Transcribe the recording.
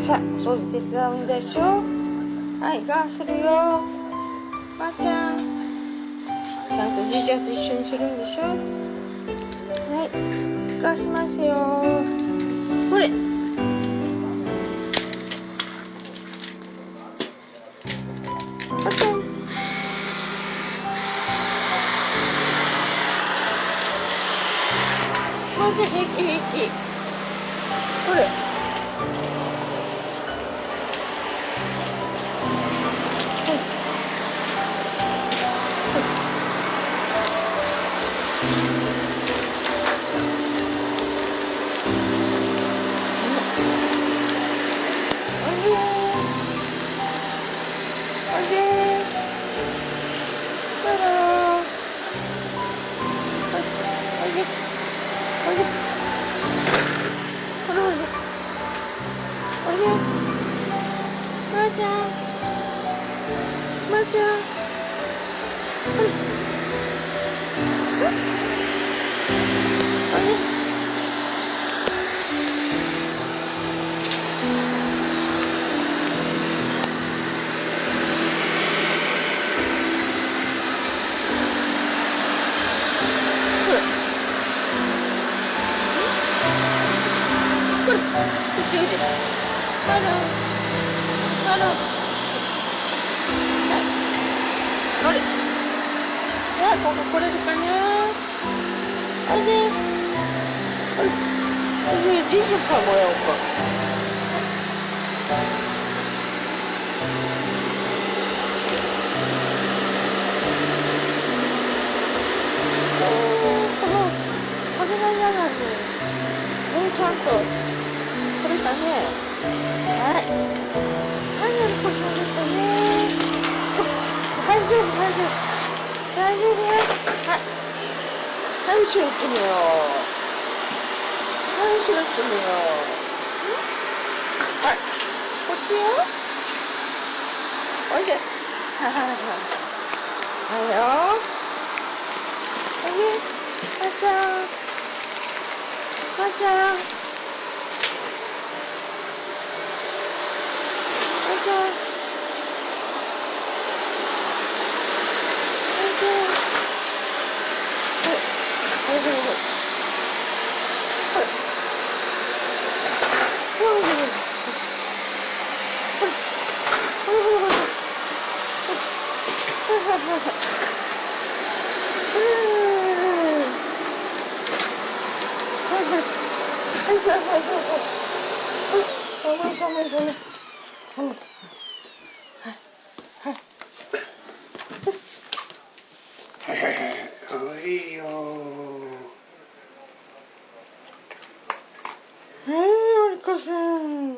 さあ、お掃除手伝うんでしょ。はい、ガーするよ。ばあちゃん。ちゃんとじいちゃんと一緒にするんでしょ。はい、ガーしますよ。これ。ばあちゃん。まず平気平気。これ。まーちゃん、まーちゃん、こっちおいで。ハロー。ハロー。はい。あれ。ここ来れるかな。おいで。おいで、ジンジャーパンもらおうか。これが嫌なんだよ。ちゃんと。これかね。はい。何よりこそだったね。大丈夫、大丈夫。大丈夫よ。はい。はい、後ろ行ってみよう。はい、後ろ行ってみよう。はい。こっちよ。おいで。はいよ。おいで。ばあちゃん。ばあちゃん。ばあちゃん。いいよ。おりこさん。